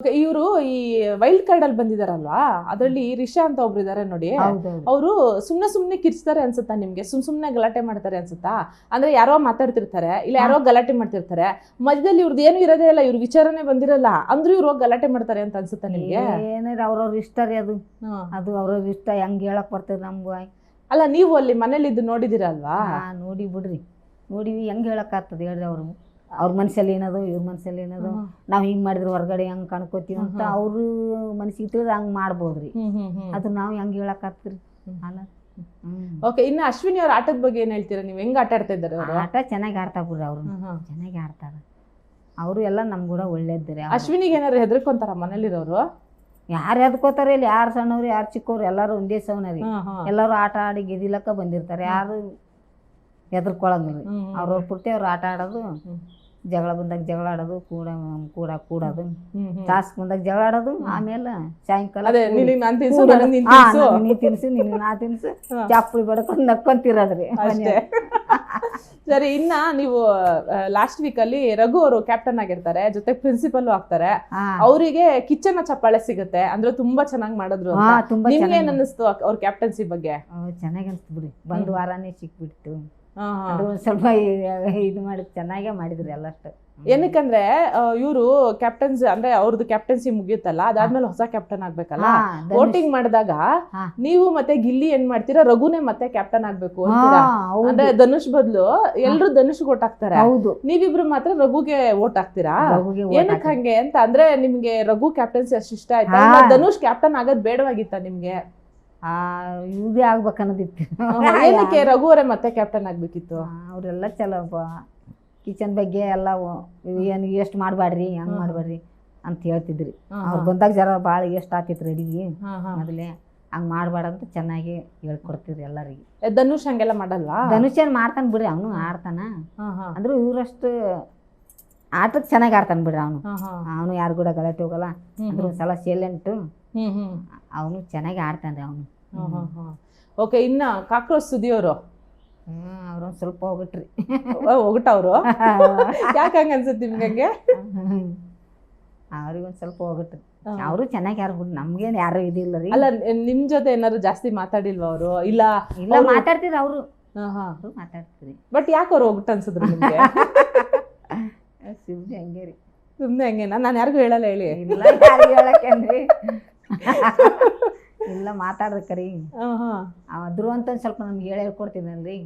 ಇವರು ಈ wild card ಅಲ್ಲಿ ಬಂದಿದಾರಲ್ವಾ, ಅದ್ರಲ್ಲಿ ರಿಷಾ ಅಂತ ಒಬ್ರು ಇದಾರೆ ನೋಡಿ. ಅವರು ಸುಮ್ನೆ ಕಿರ್ಚ್ತಾರೆ ಅನ್ಸುತ್ತಾ ನಿಮ್ಗೆ? ಸುಮ್ನೆ ಗಲಾಟೆ ಮಾಡ್ತಾರೆ ಅನ್ಸುತ್ತಾ? ಅಂದ್ರೆ ಯಾರೋ ಮಾತಾಡ್ತಿರ್ತಾರೆ, ಇಲ್ಲ ಯಾರೋ ಗಲಾಟೆ ಮಾಡ್ತಿರ್ತಾರೆ, ಮಧ್ಯದಲ್ಲಿ ಇವ್ರದ್ದು ಏನು ಇರೋದೇ ಇಲ್ಲ, ಇವ್ರ ವಿಚಾರನೆ ಬಂದಿರಲ್ಲ, ಅಂದ್ರೂ ಇವ್ರು ಗಲಾಟೆ ಮಾಡ್ತಾರೆ ಅಂತ ಅನ್ಸುತ್ತಾ ನಿಮ್ಗೆ? ಏನಿಲ್ಲ, ಅವ್ರವ್ರ ಇಷ್ಟ ರೀ ಅದು. ಅದು ಅವ್ರವ್ರ ಇಷ್ಟ, ಹೆಂಗ್ ಹೇಳಕ್ ಬರ್ತದೆ ನಮ್ಗೆ? ಅಲ್ಲ, ನೀವು ಅಲ್ಲಿ ಮನೇಲಿ ಇದ್ದು ನೋಡಿದಿರಲ್ವಾ? ನೋಡಿ ಬಿಡ್ರಿ, ನೋಡಿವಿ, ಹೆಂಗ್ ಹೇಳಕ್ ಆಗ್ತದೆ ಹೇಳ್ರಿ? ಅವ್ರು ಅವ್ರ ಮನಸ್ಸಲ್ಲಿ ಏನದು, ಇವ್ರ ಮನಸ್ಸಲ್ಲಿ ಏನದು, ನಾವ್ ಹಿಂಗ್ ಮಾಡಿದ್ರೆ ಹೊರಗಡೆ ಹೆಂಗ್ ಕಾಣ್ಕೋತೀವಿ ಅಂತ ಅವ್ರು ಮನಸ್ಸಿಗೆ ತಿಳಿದ್ರೆ ಹಂಗ್ ಮಾಡ್ಬೋದ್ರಿ. ಅದು ನಾವ್ ಹೆಂಗ್ ಹೇಳಕ್ ಆಗ್ತದ್ರಿ? ಅಲ್ಲ. ಓಕೆ, ಇನ್ನು ಅಶ್ವಿನಿ ಅವ್ರ ಆಟದ ಬಗ್ಗೆ ಏನ್ ಹೇಳ್ತೀರಾ ನೀವು? ಹೆಂಗ್ ಆಟ ಆಡ್ತಾ ಇದ್ದಾರೆ ಅವರು? ಆಟ ಚೆನ್ನಾಗಿ ಆಡ್ತಾ ಬಿಡ್ರಿ, ಅವ್ರು ಚೆನ್ನಾಗಿ ಆಡ್ತಾರ. ಅವರು ಎಲ್ಲ ನಮ್ ಕೂಡ ಒಳ್ಳೇದ್ರಿ. ಅಶ್ವಿನಿಗೆ ಏನಾರು ಹೆದರ್ಕೊಂತಾರ ಮನೇಲಿರೋರು? ಯಾರು ಎದ್ಕೋತಾರ ಇಲ್ಲಿ? ಯಾರು ಸಣ್ಣವ್ರು ಯಾರು ಚಿಕ್ಕವ್ರು ಎಲ್ಲಾರು ಒಂದೇ ಸವನರಿ. ಎಲ್ಲಾರು ಆಟ ಆಡಿ ಗೆದಿಲಕ್ಕ ಬಂದಿರ್ತಾರೆ, ಯಾರು ಹೆದರ್ಕೊಳಂಗಿಲ್ಲ. ಅವ್ರವ್ರ ಪೂರ್ತಿ ಅವ್ರು ಆಟ ಆಡೋದು, ಜಗಳ ಬಂದಾಗ ಜಗಳ ಆಡೋದು, ಕೂಡೋದು, ಟಾಸ್ಕ್ ಬಂದಾಗ ಜಗಳ ಆಡೋದು, ಆಮೇಲೆ ಸಾಯಂಕಾಲ ನೀ ತಿನ್ಸು ನಿನ್ನ ನಾ ತಿನ್ಸು, ಚಾಪುಳಿ ಬಡ್ಕೊಂಡು ನಕ್ಕೊಂತಿರೋದ್ರಿ. ಸರಿ, ಇನ್ನ ನೀವು ಲಾಸ್ಟ್ ವೀಕ್ ಅಲ್ಲಿ ರಘು ಅವರು ಕ್ಯಾಪ್ಟನ್ ಆಗಿರ್ತಾರೆ, ಜೊತೆ ಪ್ರಿನ್ಸಿಪಲ್ ಆಗ್ತಾರೆ. ಅವರಿಗೆ ಕಿಚ್ಚನ ಚಪ್ಪಾಳೆ ಸಿಗುತ್ತೆ, ಅಂದ್ರೆ ತುಂಬಾ ಚೆನ್ನಾಗಿ ಮಾಡಿದ್ರು. ನಿಮ್ಗೆ ಏನ್ ಅನ್ನಿಸ್ತು ಅವ್ರ ಕ್ಯಾಪ್ಟನ್ಸಿ ಬಗ್ಗೆ? ಚೆನ್ನಾಗಿ ಅನ್ಸ್ತು ಬಿಡಿ, ಬಂದ್ ವಾರಾನೇ ಸಿಕ್ಬಿಡ್ತು. ಸ್ವಲ್ಪ ಇದು ಮಾಡಿ ಚೆನ್ನಾಗೇ ಮಾಡಿದ್ರು ಎಲ್ಲಷ್ಟು. ಏನಕ್ಕಂದ್ರೆ ಇವರು ಕ್ಯಾಪ್ಟನ್ಸಿ ಅಂದ್ರೆ ಅವ್ರದ್ದು ಕ್ಯಾಪ್ಟನ್ಸಿ ಮುಗಿಯುತ್ತಲ್ಲ, ಅದಾದ್ಮೇಲೆ ಹೊಸ ಕ್ಯಾಪ್ಟನ್ ಆಗ್ಬೇಕಲ್ಲ, ವೋಟಿಂಗ್ ಮಾಡಿದಾಗ ನೀವು ಮತ್ತೆ ಗಿಲ್ಲಿ ಏನ್ ಮಾಡ್ತೀರಾ, ರಘುನೇ ಮತ್ತೆ ಕ್ಯಾಪ್ಟನ್ ಆಗ್ಬೇಕು ಅಂತೀರಾ. ಅಂದ್ರೆ ಧನುಷ್ ಬದ್ಲು ಎಲ್ರು ಧನುಷ್ ವೋಟ್ ಹಾಕ್ತಾರೆ, ನೀವಿಬ್ರು ಮಾತ್ರ ರಘುಗೆ ವೋಟ್ ಹಾಕ್ತೀರಾ. ಏನಕ್ಕೆ ಹಂಗೆ ಅಂತ? ಅಂದ್ರೆ ನಿಮ್ಗೆ ರಘು ಕ್ಯಾಪ್ಟನ್ಸಿ ಅಷ್ಟು ಇಷ್ಟ ಆಯ್ತಾ? ಧನುಷ್ ಕ್ಯಾಪ್ಟನ್ ಆಗೋದ್ ಬೇಡವಾಗಿತ್ತ ನಿಮ್ಗೆ? ಇದೇ ಆಗ್ಬೇಕನ್ನೋದಿತ್ತು. ಏನಕ್ಕೆ ರಘು ಅವರೇ ಮತ್ತೆ ಕ್ಯಾಪ್ಟನ್ ಆಗ್ಬೇಕಿತ್ತು? ಅವರೆಲ್ಲ ಚಲೋ ಕಿಚನ್ ಬಗ್ಗೆ ಎಲ್ಲ ಏನು ಎಷ್ಟು ಮಾಡಬೇಡ್ರಿ, ಹಂಗೆ ಮಾಡಬೇಡ್ರಿ ಅಂತ ಹೇಳ್ತಿದ್ರಿ. ಅವ್ರು ಬಂದಾಗ ಜರ ಭಾಳ ಎಷ್ಟು ಆತಿತ್ತು ಅಡಿಗೆ ಮೊದಲೇ, ಹಂಗೆ ಮಾಡಬೇಡ ಅಂತ ಚೆನ್ನಾಗಿ ಹೇಳ್ಕೊಡ್ತಿದ್ರಿ ಎಲ್ಲರಿಗೆ. ಧನುಷ್ ಹಂಗೆಲ್ಲ ಮಾಡಲ್ವಾ? ಧನುಷ್ ಏನು ಮಾಡ್ತಾನೆ ಬಿಡ್ರಿ, ಅವನು ಆಡ್ತಾನ. ಅಂದ್ರೂ ಇವರಷ್ಟು ಆಟಕ್ಕೆ ಚೆನ್ನಾಗಿ ಆಡ್ತಾನೆ ಬಿಡ್ರಿ. ಅವನು ಯಾರು ಕೂಡ ಗಲಾಟೆ ಹೋಗಲ್ಲ, ಅಂದ್ರೆ ಒಂದ್ಸಲ ಸೈಲೆಂಟು, ಅವನು ಚೆನ್ನಾಗಿ ಆಡ್ತಾನ್ರಿ ಅವನು. ಓಕೆ, ಇನ್ನ ಕಾಕ್ರೋಚ್ ಸುದಿಯವರು ಅವ್ರೊಂದು ಸ್ವಲ್ಪ ಹೋಗ್ಬಿಟ್ರಿ. ಹೋಗ್ಬಿಟ್ಟವ್ರು? ಯಾಕೆ ಹಂಗ ಅನ್ಸುತ್ತೆ ನಿಮ್ಗೆ? ಅವ್ರಿಗೊಂದು ಸ್ವಲ್ಪ ಹೋಗ್ಬಿಟ್ರಿ. ಅವರು ಚೆನ್ನಾಗಿ ಆಡ್ಬಿಟ್ಟು ನಮ್ಗೇನು ಯಾರು ಇದಿಲ್ಲ ರೀ. ಅಲ್ಲ, ನಿಮ್ ಜೊತೆ ಏನಾದ್ರು ಜಾಸ್ತಿ ಮಾತಾಡಿಲ್ವ ಅವರು? ಇಲ್ಲ ಮಾತಾಡ್ತಿದ್ರು ಅವರು, ಮಾತಾಡ್ತಿದ್ರಿ. ಬಟ್ ಯಾಕೆ ಅವ್ರು ಹೋಗ್ಬಿಟ್ಟು ಅನ್ಸಿದ್ರು ನಿಮ್ಗೆ? ಸುಮ್ಮನೆ ಹಂಗೆ ರೀ. ಸುಮ್ಮನೆ ಹಂಗೇನಾ? ನಾನು ಯಾರಿಗೂ ಹೇಳಲ್ಲ ಹೇಳಿ. ಇಲ್ಲ, ಯಾರಿಗೂ ಹೇಳಕ್ಕೇನ್ರಿ? ಇಲ್ಲ, ಮಾತಾಡ್ರಿ ಕರಿ. ಅದ್ರು ಅಂತ ಸ್ವಲ್ಪ ನಮ್ಗೆ ಹೇಳ್ಕೊಡ್ತೀನಲ್ರಿ,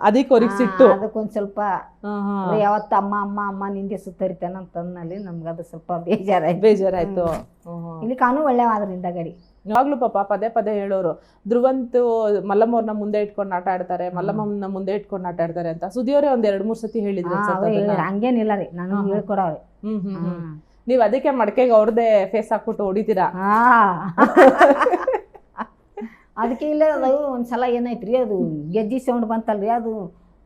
ಅದಕ್ಕೆ ಅವ್ರಿಗೆ ಸಿಟ್ಟು. ಅದಕ್ಕೊಂದ್ ಸ್ವಲ್ಪ ಯಾವತ್ತ ಅಮ್ಮ ಅಮ್ಮ ಅಮ್ಮ ನಿಂದೆ ಸುತ್ತರಿತಾನ ಅಂತಂದಲ್ಲಿ ನಮ್ಗೆ ಅದು ಸ್ವಲ್ಪ ಬೇಜಾರಾಯ್ತು. ಇಲ್ಲಿ ಕಾನು ಒಳ್ಳೆವಾದ್ರಿಂದ ಗಡಿ ಯಾವಾಗ್ಲೂ ಪಾಪ ಪದೇ ಪದೇ ಹೇಳೋರು, ಧ್ರುವಂತು ಮಲ್ಲಮ್ಮವ್ರನ್ನ ಮುಂದೆ ಇಟ್ಕೊಂಡು ಆಟ ಆಡ್ತಾರೆ, ಮಲ್ಲಮ್ಮನ ಮುಂದೆ ಇಟ್ಕೊಂಡು ಆಟ ಆಡ್ತಾರೆ ಅಂತ ಸುದಿಯವರೇ ಒಂದ್ 2-3 ಸತಿ ಹೇಳಿದ್ರು. ಹಂಗೇನಿಲ್ಲ ರೀ, ನಾನು ಹೇಳ್ಕೊಡವ್ರಿ. ನೀವ್ ಅದಕ್ಕೆ ಮಡಕೆಗೆ ಅವ್ರದೇ ಫೇಸ್ ಹಾಕ್ಬಿಟ್ಟು ಹೊಡಿತೀರಾ? ಅದಕ್ಕೆ ಇಲ್ಲ, ಅದು ಒಂದ್ಸಲ ಏನಾಯ್ತ್ರಿ, ಅದು ಗೆಜ್ಜಿ ಸೌಂಡ್ ಬಂತಲ್ರಿ, ಅದು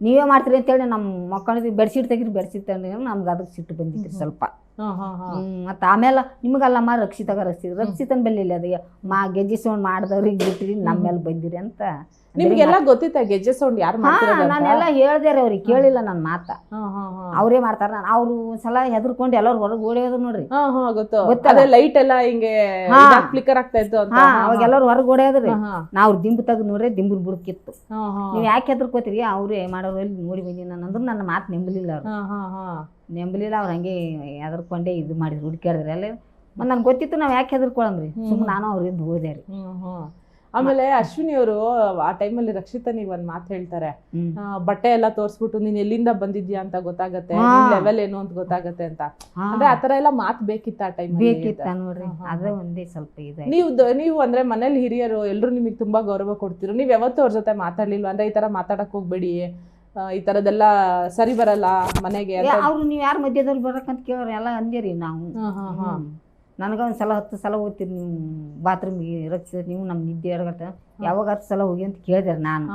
ನೀವೇ ಮಾಡ್ತೀರಿ ಅಂತೇಳಿ ನಮ್ಮ ಮಕ್ಕಳಿಗೆ ಬೆಡ್ಶೀಟ್ ತೆಗಿರಿ, ಬೆಡ್ಶೀಟ್ ತಗೊಂಡ್ರಿ, ನಮ್ಗೆ ಅದಕ್ಕೆ ಸಿಟ್ಟು ಬಂದಿತ್ತು ಸ್ವಲ್ಪ. ಮತ್ತು ಆಮೇಲೆ ನಿಮಗಲ್ಲಮ್ಮ ರಕ್ಷಿತನ ಬೆಲ್ಲಿಲ್ಲ ಅದು ಗೆಜ್ಜೆ ಸೌಂಡ್ ಮಾಡಿದವ್ರಿಗೆ ಬಿಟ್ಟಿರಿ, ನಮ್ಮ ಮೇಲೆ ಬಂದಿರಿ ಅಂತ. ನಿಮ್ಗೆಲ್ಲ ಗೊತ್ತಿತ್ತ ಗೆಜ್ಜೆ ಸೌಂಡ್ ಯಾರು ಮಾಡ್ತಾರೆ? ನಾನೆಲ್ಲ ಹೇಳ್ದೇರಿ ಅವ್ರಿಗೆ, ಕೇಳಿಲ್ಲ ನನ್ನ ಮಾತ. ಅವ್ರೇ ಮಾಡ್ತಾರ. ಅವ್ರು ಒಂದ್ಸಲ ಹೆದರ್ಕೊಂಡು ಎಲ್ಲರೂ ಹೊರಗೆ ಓಡಿ ಹೋದ್ರು ನೋಡ್ರಿ. ಗೊತ್ತಲ್ಲ, ಲೈಟ್ ಎಲ್ಲ ಹಿಂಗೆ ಫ್ಲಿಕರ್ ಆಗ್ತಾ ಇತ್ತು ಅಂತ ಅವಾಗ ಎಲ್ಲರೂ ಹೊರಗೆ ಓಡಿ ಹೋದ್ರಿ. ನಾವ್ ದಿಂಬು ತೆಗೆದು ನೋಡ್ರಿ, ದಿಂಬುನ್ ಬುಡಕಿತ್ತು. ನೀವ್ ಯಾಕೆ ಹೆದರ್ಕೋತೀರಿ? ಅವ್ರೇ ಮಾಡೋರು ಎಲ್ಲಿ ನೋಡಿ ಬಂದಿ ನಂದ್ರು ನನ್ನ ಮಾತು ನೆಂಬಲಿಲ್ಲ ಅವ್ರು. ನೆಂಬಲಿಲ್ಲ ಅವ್ರು, ಹಂಗೆ ಹೆದರ್ಕೊಂಡೇ ಇದು ಮಾಡಿದ್ರು, ಹುಡುಕ್ಯಾಡಿದ್ರಿ ಎಲ್ಲ. ಮತ್ತೆ ನನ್ಗೆ ಗೊತ್ತಿತ್ತು ನಾವ್ ಯಾಕೆ ಹೆದರ್ಕೊಳಂದ್ರಿ, ಸುಮ್ಮನೆ ನಾನು ಅವ್ರಿಂದ ಹೋದೆ ರೀ. ಆಮೇಲೆ ಅಶ್ವಿನಿ ಅವರು ಆ ಟೈಮಲ್ಲಿ ರಕ್ಷಿತನಿಗೆ ಒಂದ್ ಮಾತು ಹೇಳ್ತಾರೆ, ಬಟ್ಟೆ ಎಲ್ಲ ತೋರ್ಸ್ಬಿಟ್ಟು ನೀನ್ ಎಲ್ಲಿಂದ ಬಂದಿದ್ಯಾ ಅಂತ ಗೊತ್ತಾಗತ್ತೆ, ಲೆವೆಲ್ ಏನು ಅಂತ ಗೊತ್ತಾಗತ್ತೆ ಅಂತ. ಅಂದ್ರೆ ಆತರ ಎಲ್ಲ ಮಾತು ಬೇಕಿತ್ತ ಆ ಟೈಮ್? ಬೇಕಿತ್ತ ನೋಡ್ರಿ, ಅದೇ ಒಂದೇ ಸ್ವಲ್ಪ ಇದೆ. ನೀವು ಅಂದ್ರೆ ಮನೇಲಿ ಹಿರಿಯರು ಎಲ್ರು ನಿಮಗೆ ತುಂಬಾ ಗೌರವ ಕೊಡ್ತಿರು, ನೀವ್ ಯಾವತ್ತೂ ಅವ್ರ ಜೊತೆ ಮಾತಾಡ್ಲಿಲ್ವಾ? ಅಂದ್ರೆ ಈ ತರ ಮಾತಾಡಕ್ ಹೋಗ್ಬೇಡಿ, ಈ ತರದೆಲ್ಲ ಸರಿ ಬರಲ್ಲ ಮನೆಗೆ. ಅವ್ರು ನೀವ್ ಯಾರು ಮಧ್ಯದಲ್ಲಿ ಬರಕಂತ ಕೇಳೋರು ಎಲ್ಲ ಅಂದೇರಿ ನಾವು. ನನಗೆ ಒಂದು ಸಲ 10 ಸಲ ಹೋಗ್ತೀರಿ ನೀವು ಬಾತ್ರೂಮ್ಗೆ ರಕ್ಷಿತ, ನೀವು ನಮ್ಮ ನಿದ್ದೆ 2 ಗಂಟೆ ಯಾವಾಗ 10 ಸಲ ಹೋಗಿ ಅಂತ ಕೇಳಿದೆ ನಾನು.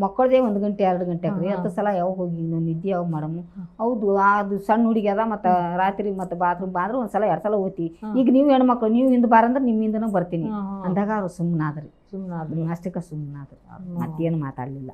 ಮಕ್ಕಳದೇ 1 ಗಂಟೆ 2 ಗಂಟೆ ಆಕ್ರಿ, 10 ಸಲ ಯಾವಾಗ ಹೋಗಿ ನೀವು ನಿದ್ದೆ ಯಾವಾಗ ಮಾಡಮ್ಮ? ಹೌದು, ಅದು ಸಣ್ಣ ಹುಡುಗಿ ಅದ, ಮತ್ತು ರಾತ್ರಿ ಮತ್ತು ಬಾತ್ರೂಮ್ ಬಾಂದ್ರೆ 1 ಸಲ 2 ಸಲ ಹೋಗ್ತೀವಿ. ಈಗ ನೀವು ಹೆಣ್ಮಕ್ಳು ನೀವು ಹಿಂದೆ ಬಾರಂದ್ರೆ ನಿಮ್ಮ ಹಿಂದನೂ ಬರ್ತೀನಿ ಅಂದಾಗ ಅವ್ರು ಸುಮ್ಮನಾದ್ರಿ. ಅಷ್ಟಕ್ಕೆ ಸುಮ್ಮನಾದ್ರಿ, ಮತ್ತೇನು ಮಾತಾಡಲಿಲ್ಲ.